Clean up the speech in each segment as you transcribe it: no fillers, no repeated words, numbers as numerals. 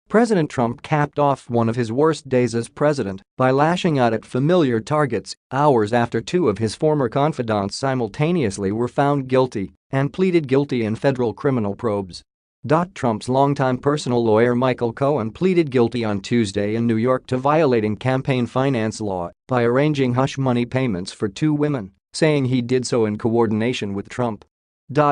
President Trump capped off one of his worst days as president by lashing out at familiar targets hours after two of his former confidants simultaneously were found guilty and pleaded guilty in federal criminal probes. Trump's longtime personal lawyer Michael Cohen pleaded guilty on Tuesday in New York to violating campaign finance law by arranging hush money payments for two women, saying he did so in coordination with Trump.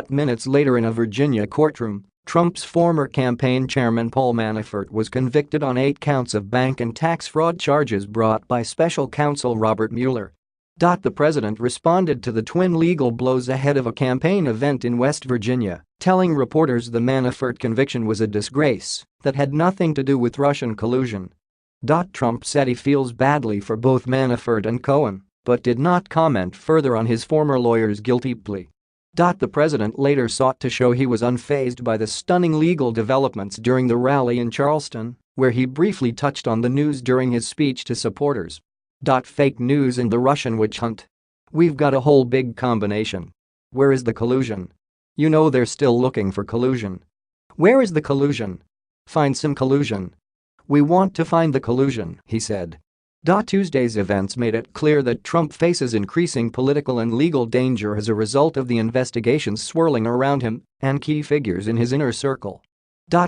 Minutes later in a Virginia courtroom, Trump's former campaign chairman Paul Manafort was convicted on 8 counts of bank and tax fraud charges brought by special counsel Robert Mueller. The president responded to the twin legal blows ahead of a campaign event in West Virginia, telling reporters the Manafort conviction was a disgrace that had nothing to do with Russian collusion. Trump said he feels badly for both Manafort and Cohen, but did not comment further on his former lawyer's guilty plea. The president later sought to show he was unfazed by the stunning legal developments during the rally in Charleston, where he briefly touched on the news during his speech to supporters. Fake news and the Russian witch hunt. We've got a whole big combination. Where is the collusion? You know they're still looking for collusion. Where is the collusion? Find some collusion. We want to find the collusion, he said. Tuesday's events made it clear that Trump faces increasing political and legal danger as a result of the investigations swirling around him and key figures in his inner circle.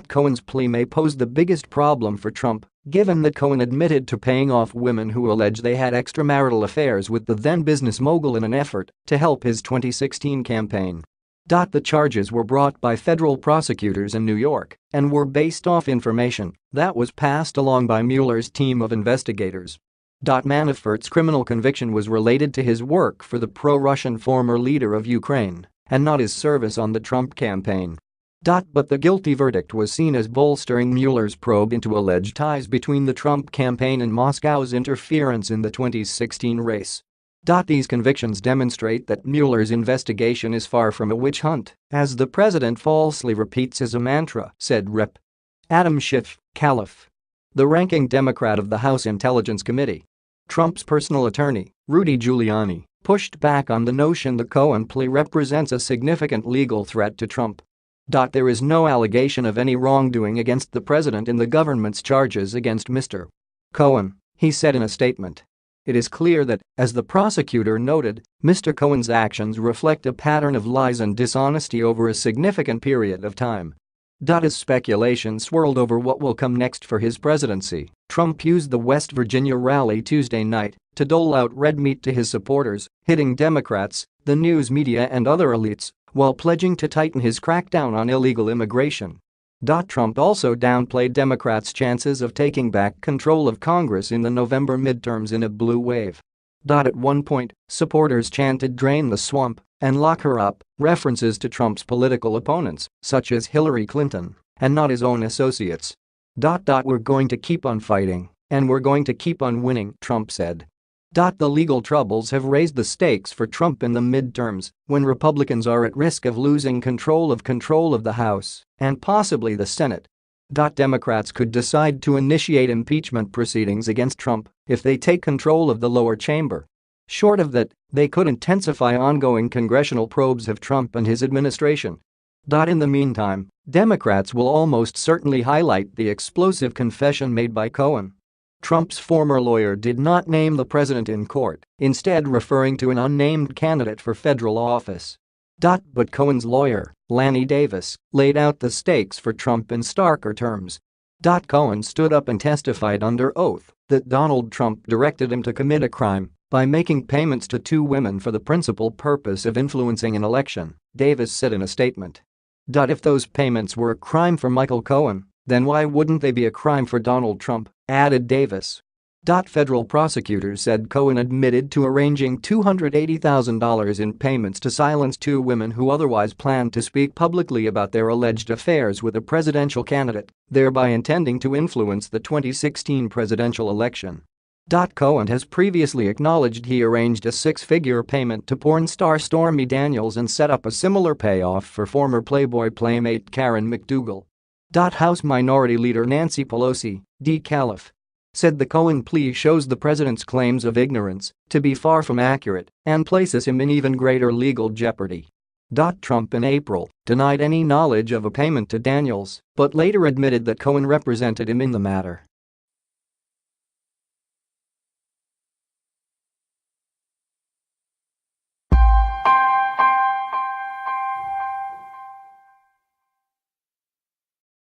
Cohen's plea may pose the biggest problem for Trump, given that Cohen admitted to paying off women who allege they had extramarital affairs with the then business mogul in an effort to help his 2016 campaign. The charges were brought by federal prosecutors in New York and were based off information that was passed along by Mueller's team of investigators. Manafort's criminal conviction was related to his work for the pro-Russian former leader of Ukraine and not his service on the Trump campaign. But the guilty verdict was seen as bolstering Mueller's probe into alleged ties between the Trump campaign and Moscow's interference in the 2016 race. These convictions demonstrate that Mueller's investigation is far from a witch hunt, as the president falsely repeats as a mantra, said Rep. Adam Schiff, Calif., the ranking Democrat of the House Intelligence Committee. Trump's personal attorney, Rudy Giuliani, pushed back on the notion the Cohen plea represents a significant legal threat to Trump. There is no allegation of any wrongdoing against the president in the government's charges against Mr. Cohen, he said in a statement. It is clear that, as the prosecutor noted, Mr. Cohen's actions reflect a pattern of lies and dishonesty over a significant period of time. As speculation swirled over what will come next for his presidency, Trump used the West Virginia rally Tuesday night to dole out red meat to his supporters, hitting Democrats, the news media and other elites, while pledging to tighten his crackdown on illegal immigration. Trump also downplayed Democrats' chances of taking back control of Congress in the November midterms in a blue wave. At one point, supporters chanted "Drain the swamp" and "Lock her up," references to Trump's political opponents, such as Hillary Clinton, and not his own associates. We're going to keep on fighting, and we're going to keep on winning, Trump said. The legal troubles have raised the stakes for Trump in the midterms, when Republicans are at risk of losing control of the House and possibly the Senate. Democrats could decide to initiate impeachment proceedings against Trump if they take control of the lower chamber. Short of that, they could intensify ongoing congressional probes of Trump and his administration. In the meantime, Democrats will almost certainly highlight the explosive confession made by Cohen. Trump's former lawyer did not name the president in court, instead referring to an unnamed candidate for federal office. But Cohen's lawyer, Lanny Davis, laid out the stakes for Trump in starker terms. Cohen stood up and testified under oath that Donald Trump directed him to commit a crime by making payments to two women for the principal purpose of influencing an election, Davis said in a statement. If those payments were a crime for Michael Cohen, then why wouldn't they be a crime for Donald Trump, added Davis. Federal prosecutors said Cohen admitted to arranging $280,000 in payments to silence two women who otherwise planned to speak publicly about their alleged affairs with a presidential candidate, thereby intending to influence the 2016 presidential election. Cohen has previously acknowledged he arranged a six-figure payment to porn star Stormy Daniels and set up a similar payoff for former Playboy playmate Karen McDougal. House Minority Leader Nancy Pelosi, D. Calif., said the Cohen plea shows the president's claims of ignorance to be far from accurate and places him in even greater legal jeopardy. Trump in April denied any knowledge of a payment to Daniels, but later admitted that Cohen represented him in the matter.